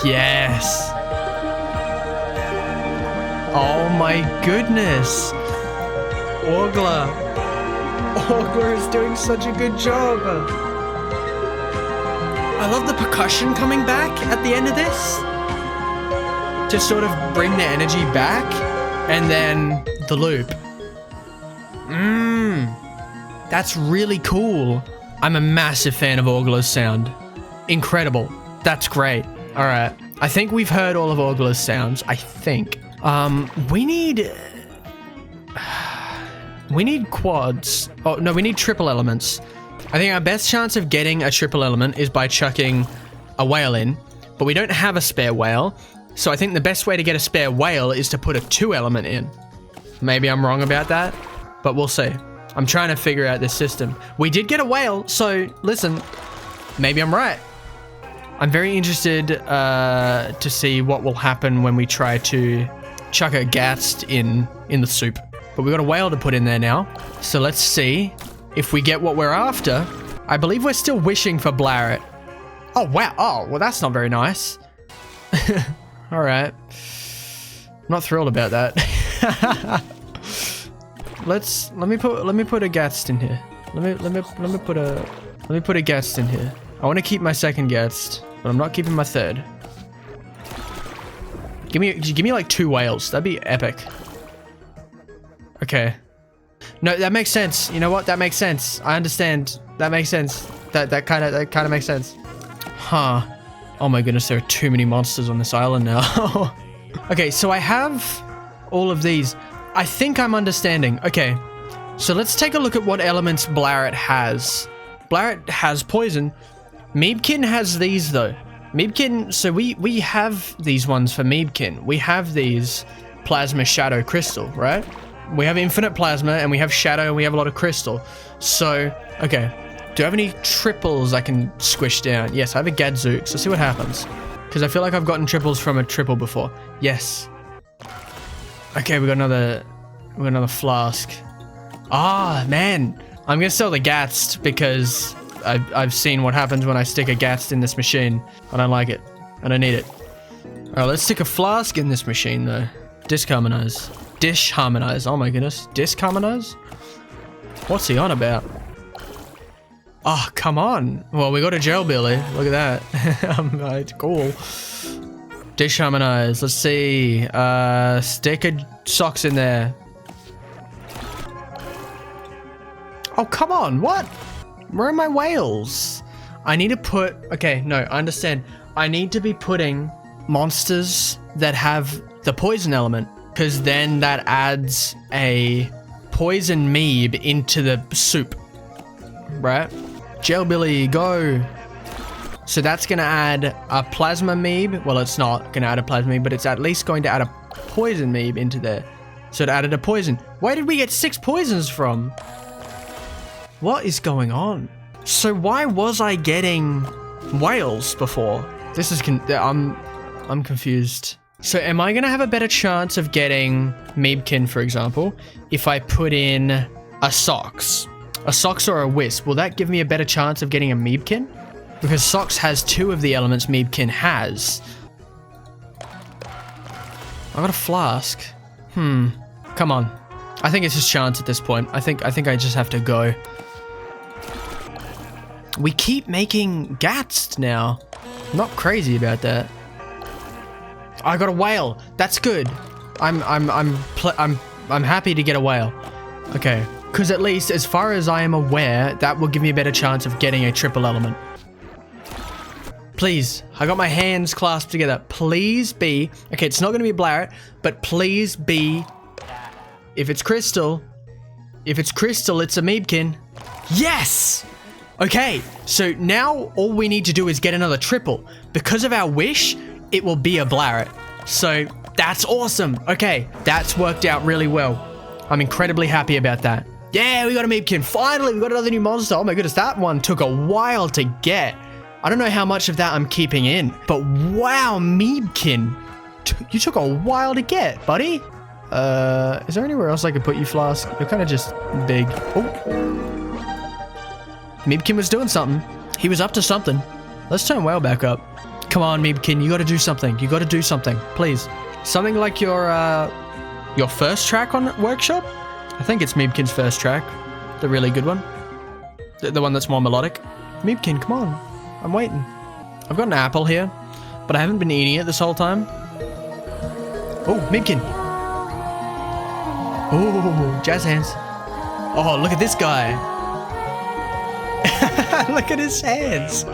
Yes. Oh my goodness. Orgler. Orgler is doing such a good job. I love the percussion coming back at the end of this to sort of bring the energy back, and then the loop. That's really cool. I'm a massive fan of Orgler's sound. Incredible. That's great. All right. I think we've heard all of Orgler's sounds. I think. We need quads. Oh, no, we need triple elements. I think our best chance of getting a triple element is by chucking a whale in, but we don't have a spare whale. So I think the best way to get a spare whale is to put a 2 element in. Maybe I'm wrong about that, but we'll see. I'm trying to figure out this system. We did get a whale, so listen, maybe I'm right. I'm very interested to see what will happen when we try to chuck a Gatst in the soup. But we've got a whale to put in there now. So let's see if we get what we're after. I believe we're still wishing for Blaret. Oh, wow. Oh, well, that's not very nice. All right. I'm not thrilled about that. let me put a Gatst in here. Let me put a Gatst in here. I want to keep my second Gatst, but I'm not keeping my third. Give me like 2 whales. That'd be epic. Okay. No, that makes sense. You know what? That makes sense. I understand. That makes sense. That kind of makes sense. Huh. Oh my goodness, there are too many monsters on this island now. Okay, so I have all of these. I think I'm understanding. Okay, So let's take a look at what elements Blaret has. Blaret has poison. Meebkin has these though. Meebkin, so we have these ones for Meebkin. We have these Plasma Shadow Crystal, right? We have infinite plasma and we have shadow and we have a lot of crystal. So, okay. Do I have any triples I can squish down? Yes, I have a Gadzooks. Let's see what happens. Because I feel like I've gotten triples from a triple before. Yes. Okay, we got another flask. Ah, man. I'm going to sell the Gatst because I've seen what happens when I stick a Gatst in this machine. I don't like it. I don't need it. Alright, let's stick a flask in this machine though. Disharmonize. Disharmonize. Oh my goodness. Disharmonize? What's he on about? Oh, come on. Well, we got a gel Billy. Look at that. Cool. Disharmonize. Let's see. Stick a socks in there. Oh, come on. What? Where are my whales? I need to put... Okay, no, I understand. I need to be putting monsters that have the poison element, because then that adds a poison meeb into the soup. Right? Gel Billy, go. So that's going to add a plasma meeb. Well, it's not going to add a plasma meeb, but it's at least going to add a poison meeb into there. So it added a poison. Where did we get 6 poisons from? What is going on? So why was I getting whales before? This is I'm confused. So am I going to have a better chance of getting Meebkin, for example, if I put in a socks? A socks or a wisp? Will that give me a better chance of getting a Meebkin? Because socks has 2 of the elements Meebkin has. I got a flask. Come on. I think it's his chance at this point. I think I just have to go. We keep making Gats now. Not crazy about that. I got a whale. That's good. I'm happy to get a whale. Okay. Because at least, as far as I am aware, that will give me a better chance of getting a triple element. Please. I got my hands clasped together. Please be... Okay, it's not going to be Blaret, but please be... If it's crystal, it's a Meebkin. Yes! Okay, so now all we need to do is get another triple. Because of our wish, it will be a Blaret. So that's awesome. Okay, that's worked out really well. I'm incredibly happy about that. Yeah, we got a Meebkin. Finally, we got another new monster. Oh my goodness, that one took a while to get. I don't know how much of that I'm keeping in, but wow, Meebkin. You took a while to get, buddy. Is there anywhere else I could put you, Flask? You're kind of just big. Oh. Meebkin was doing something. He was up to something. Let's turn Whale back up. Come on, Meebkin. You got to do something. You got to do something. Please. Something like your first track on Workshop? I think it's Meebkin's first track. The really good one. The one that's more melodic. Meebkin, come on. I'm waiting. I've got an apple here, but I haven't been eating it this whole time. Oh, Meebkin. Oh, jazz hands. Oh, look at this guy. Look at his hands.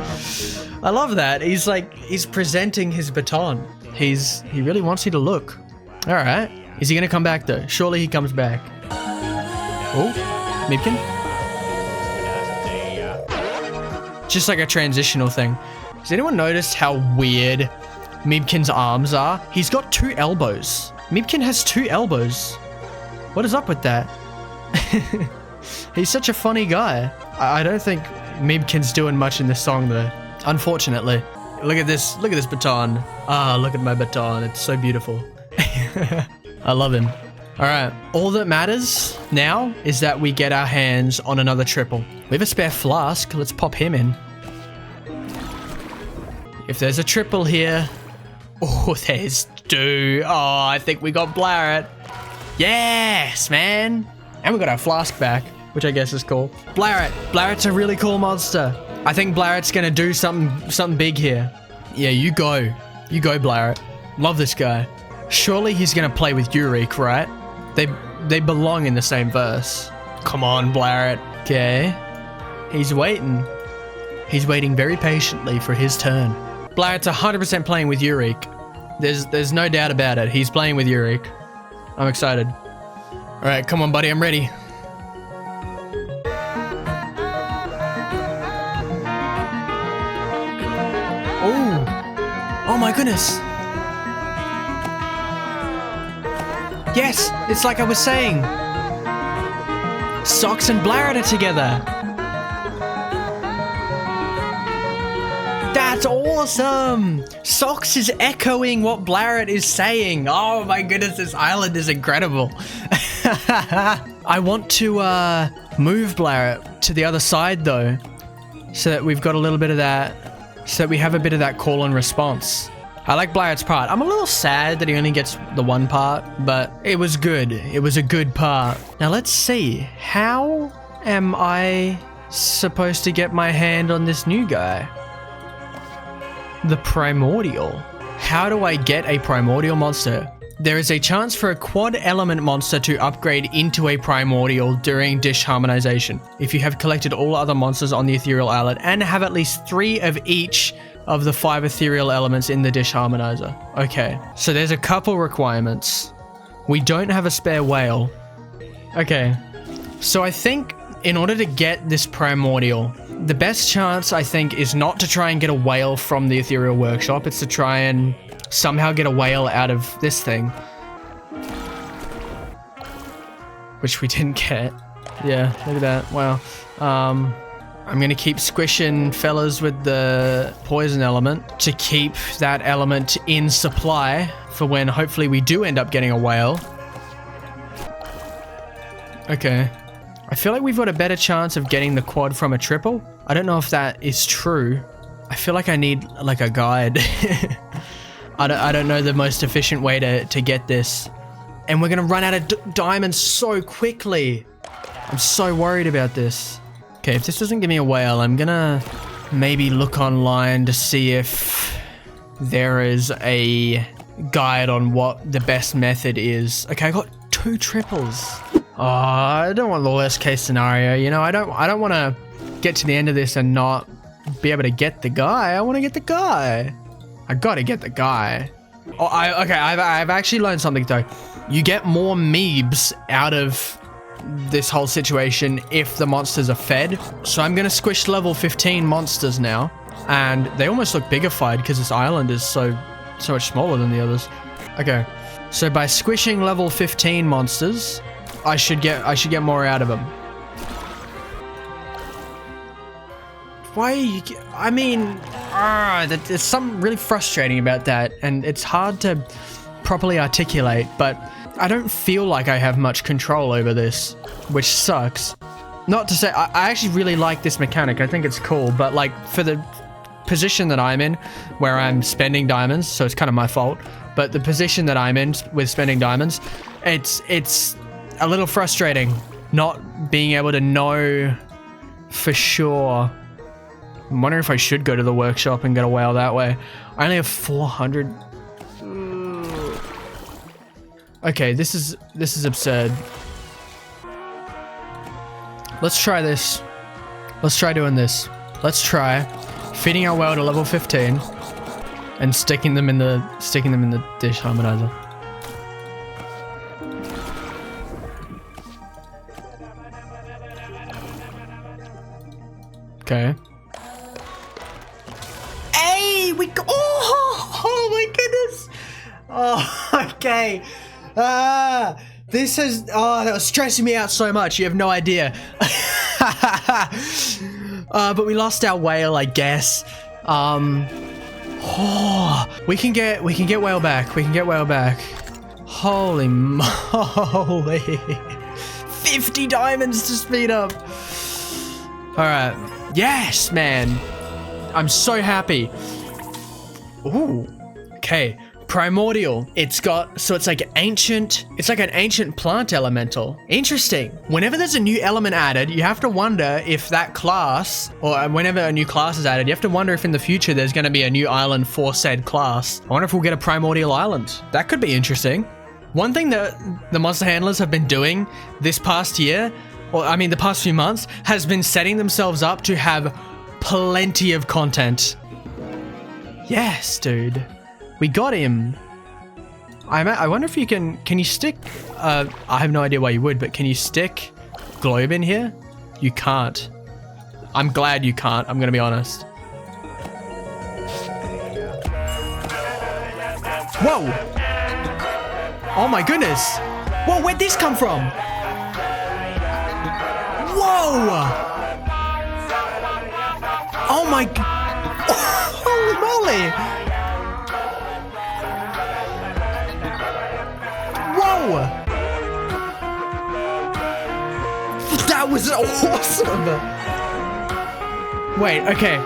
I love that. He's presenting his baton. He really wants you to look. All right. Is he going to come back though? Surely he comes back. Oh, Meebkin. Just like a transitional thing. Has anyone noticed how weird Meebkin's arms are? He's got 2 elbows. Meebkin has 2 elbows. What is up with that? He's such a funny guy. I don't think Meebkin's doing much in this song though, unfortunately. Look at this baton. Ah, look at my baton. It's so beautiful. I love him. All right, all that matters now is that we get our hands on another triple. We have a spare flask. Let's pop him in. If there's a triple here. Oh, there's 2. Oh, I think we got Blaret. Yes, man. And we got our flask back, which I guess is cool. Blaret. Blaret's a really cool monster. I think Blaret's gonna do something big here. Yeah, you go. You go, Blaret. Love this guy. Surely he's gonna play with Urique, right? They belong in the same verse. Come on, Blaret. Okay. He's waiting. He's waiting very patiently for his turn. Blaret's 100% playing with Urique. There's no doubt about it. He's playing with Urique. I'm excited. All right, come on, buddy. I'm ready. Oh. Oh my goodness. Yes, it's like I was saying. Socks and Blared are together. That's awesome! Socks is echoing what Blared is saying. Oh my goodness, this island is incredible. I want to move Blared to the other side though, so that we've got a little bit of that, so that we have a bit of that call and response. I like Blared's part. I'm a little sad that he only gets the one part, but it was good. It was a good part. Now let's see. How am I supposed to get my hand on this new guy? The Primordial. How do I get a Primordial monster? There is a chance for a quad element monster to upgrade into a Primordial during Disharmonization. If you have collected all other monsters on the Ethereal Islet and have at least 3 of each of the 5 Ethereal elements in the Disharmonizer. Okay, so there's a couple requirements. We don't have a spare whale. Okay, so I think in order to get this Primordial, the best chance I think is not to try and get a whale from the Ethereal Workshop. It's to try and somehow get a whale out of this thing. Which we didn't get. Yeah, look at that. Wow. I'm gonna keep squishing fellas with the poison element to keep that element in supply for when hopefully we do end up getting a whale. Okay. I feel like we've got a better chance of getting the quad from a triple. I don't know if that is true. I feel like I need like a guide. I don't know the most efficient way to get this. And we're gonna run out of diamonds so quickly. I'm so worried about this. Okay, if this doesn't give me a whale, I'm gonna maybe look online to see if there is a guide on what the best method is. Okay, I got 2 triples. Oh, I don't want the worst case scenario. You know, I don't want to get to the end of this and not be able to get the guy. I want to get the guy. I gotta get the guy. Oh, okay, I've actually learned something though. You get more meebs out of this whole situation if the monsters are fed. So I'm gonna squish level 15 monsters now, and they almost look biggified because this island is so much smaller than the others. Okay, so by squishing level 15 monsters, I should get more out of them. Why? I mean, there's something really frustrating about that, and it's hard to properly articulate, but I don't feel like I have much control over this, which sucks. Not to say, I actually really like this mechanic. I think it's cool, but like for the position that I'm in, where I'm spending diamonds, so it's kind of my fault, but the position that I'm in with spending diamonds, it's a little frustrating not being able to know for sure. I'm wondering if I should go to the workshop and get a whale that way. I only have 400. Okay, this is absurd. Let's try this. Let's try doing this. Let's try feeding our whale to level 15 and sticking them in the Disharmonizer. Okay. Hey, we go. Oh my goodness. Oh, okay. This is, that was stressing me out so much. You have no idea. But we lost our whale, I guess. We can get whale back. We can get whale back. Holy moly. 50 diamonds to speed up. All right. Yes, man. I'm so happy. Ooh. Okay. Primordial. It's like an ancient plant elemental. Interesting. Whenever there's a new element added, you have to wonder if that class, or whenever a new class is added, you have to wonder if in the future there's going to be a new island for said class. I wonder if we'll get a Primordial island. That could be interesting. One thing that the monster handlers have been doing this past year, or I mean the past few months, has been setting themselves up to have plenty of content. Yes, dude. We got him. I wonder if you can you stick, I have no idea why you would, but can you stick Lowb in here? You can't. I'm glad you can't, I'm gonna be honest. Whoa. Oh my goodness. Whoa, where'd this come from? Whoa. Oh my. Holy moly. Whoa. That was awesome. Wait, okay.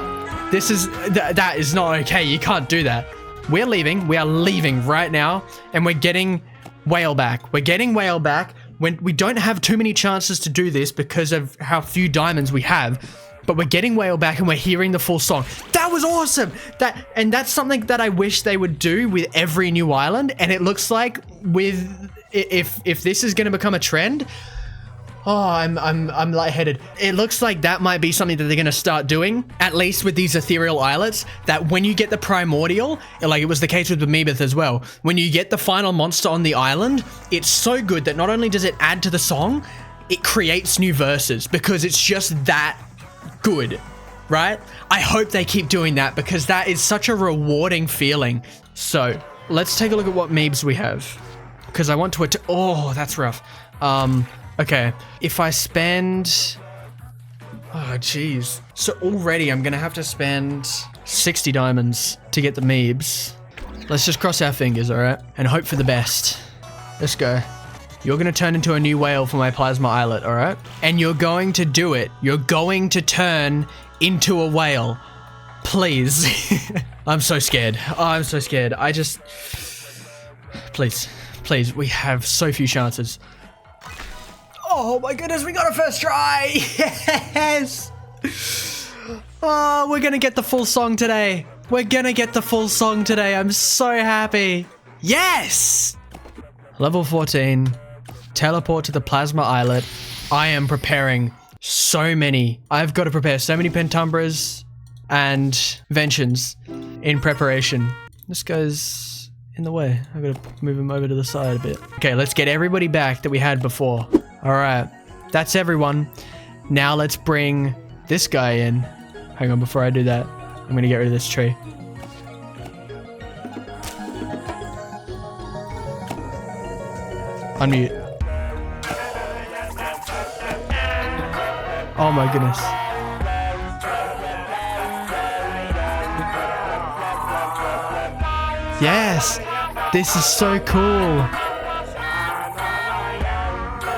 This is, that is not okay. You can't do that. We're leaving. We are leaving right now. And we're getting whale back. We're getting whale back. When we don't have too many chances to do this because of how few diamonds we have. But we're getting whale back and we're hearing the full song. That was awesome. That's something that I wish they would do with every new island. And it looks like with, if this is going to become a trend, oh, I'm lightheaded. It looks like that might be something that they're going to start doing, at least with these ethereal islets, that when you get the primordial, like it was the case with Amoebith as well, when you get the final monster on the island, it's so good that not only does it add to the song, it creates new verses because it's just that good, right? I hope they keep doing that because that is such a rewarding feeling. So let's take a look at what Meebs we have because I want to, oh, that's rough. Okay, if I spend, oh geez. So already I'm gonna have to spend 60 diamonds to get the Meebs. Let's just cross our fingers, all right? And hope for the best. Let's go. You're gonna turn into a new whale for my Plasma Islet, all right? And you're going to do it. You're going to turn into a whale. Please. I'm so scared. Oh, I'm so scared. I just, please, we have so few chances. Oh my goodness, we got a first try! Yes! Oh, we're gonna get the full song today. We're gonna get the full song today. I'm so happy. Yes! Level 14. Teleport to the Plasma Islet. I am preparing so many. I've got to prepare so many Pentumbras and Ventions in preparation. This guy's in the way. I've got to move him over to the side a bit. Okay, let's get everybody back that we had before. All right, that's everyone. Now let's bring this guy in. Hang on, before I do that, I'm gonna get rid of this tree. Unmute. Oh my goodness. Yes, this is so cool.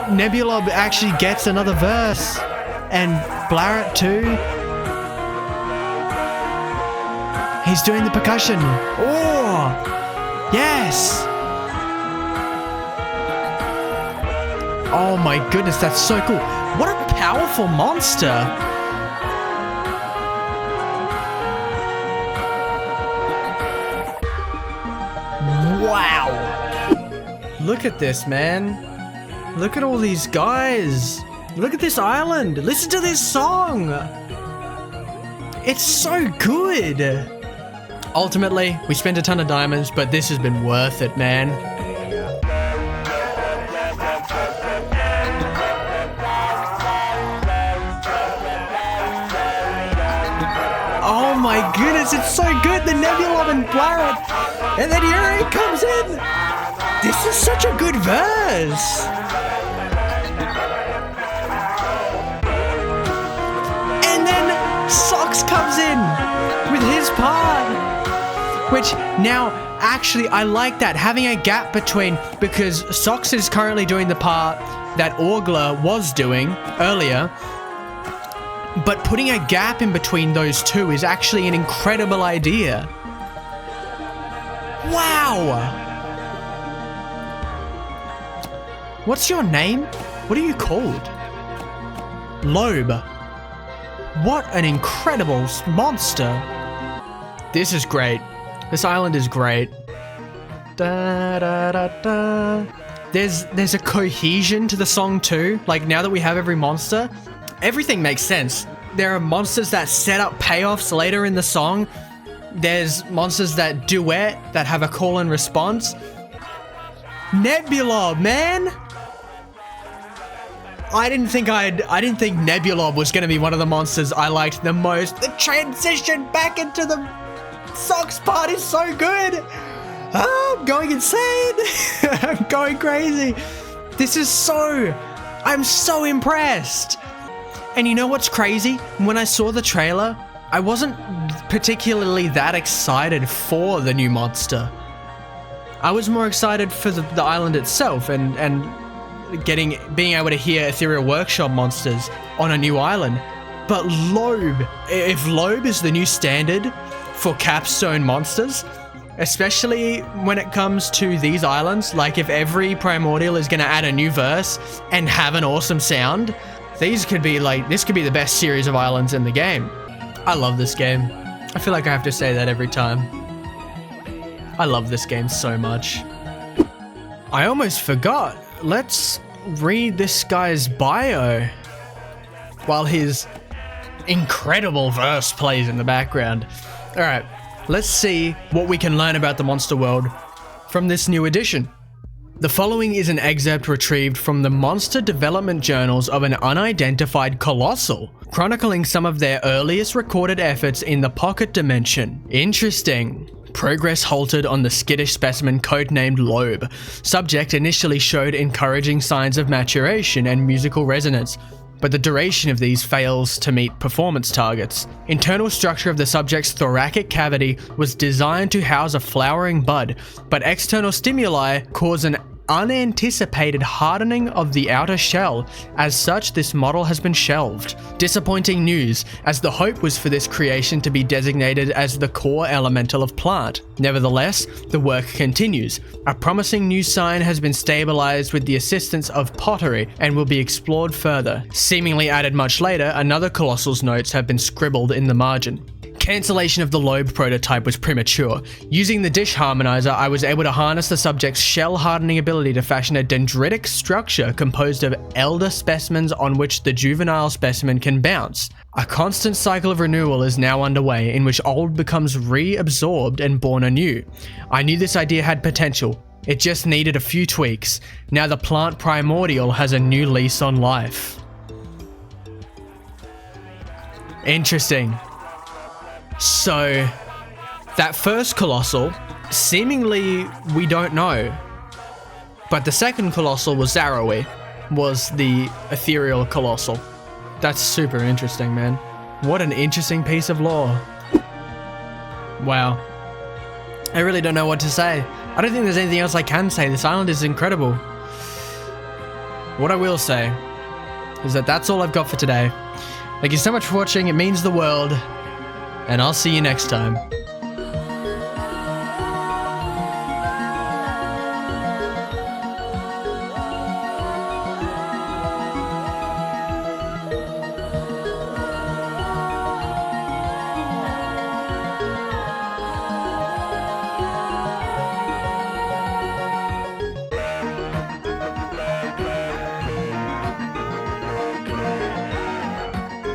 Nebulob actually gets another verse. And Blarat too. He's doing the percussion. Oh, yes. Oh my goodness, that's so cool. What a powerful monster. Wow. Look at this, man. Look at all these guys. Look at this island. Listen to this song. It's so good. Ultimately, we spent a ton of diamonds, but this has been worth it, man. Oh my goodness, it's so good. The Nebulob and Blarat. And then here he comes in. This is such a good verse. Socks comes in with his part, which now actually I like that, having a gap between, because Socks is currently doing the part that Orgler was doing earlier, but putting a gap in between those two is actually an incredible idea. Wow. What's your name? What are you called? Lowb. What an incredible monster. This is great. This island is great. Da, da, da, da. There's a cohesion to the song too. Like now that we have every monster, everything makes sense. There are monsters that set up payoffs later in the song. There's monsters that duet, that have a call and response. Nebulob, man. I didn't think Nebulob was going to be one of the monsters I liked the most. The transition back into the Socks part is so good. I'm going insane. I'm going crazy. I'm so impressed. And you know what's crazy? When I saw the trailer, I wasn't particularly that excited for the new monster. I was more excited for the island itself and being able to hear Ethereal Workshop monsters on a new island. But Lowb, if Lowb is the new standard for capstone monsters, especially when it comes to these islands, like if every Primordial is going to add a new verse and have an awesome sound, this could be the best series of islands in the game. I love this game. I feel like I have to say that every time. I love this game so much. I almost forgot. Let's read this guy's bio while his incredible verse plays in the background. All right, let's see what we can learn about the monster world from this new edition. The following is an excerpt retrieved from the monster development journals of an unidentified colossal, chronicling some of their earliest recorded efforts in the pocket dimension. Interesting. Progress halted on the skittish specimen codenamed Lowb. Subject initially showed encouraging signs of maturation and musical resonance, but the duration of these fails to meet performance targets. Internal structure of the subject's thoracic cavity was designed to house a flowering bud, but external stimuli cause an unanticipated hardening of the outer shell. As such, this model has been shelved. Disappointing news, as the hope was for this creation to be designated as the core elemental of plant. Nevertheless, the work continues. A promising new sign has been stabilized with the assistance of pottery and will be explored further. Seemingly added much later, another colossal's notes have been scribbled in the margin. Cancellation of the Lowb prototype was premature. Using the Disharmonizer, I was able to harness the subject's shell hardening ability to fashion a dendritic structure composed of elder specimens on which the juvenile specimen can bounce. A constant cycle of renewal is now underway, in which old becomes reabsorbed and born anew. I knew this idea had potential. It just needed a few tweaks. Now the plant Primordial has a new lease on life. Interesting. So, that first colossal, seemingly we don't know, but the second colossal was Zarawi, was the ethereal colossal. That's super interesting, man. What an interesting piece of lore. Wow. I really don't know what to say. I don't think there's anything else I can say. This island is incredible. What I will say is that that's all I've got for today. Thank you so much for watching. It means the world. And I'll see you next time.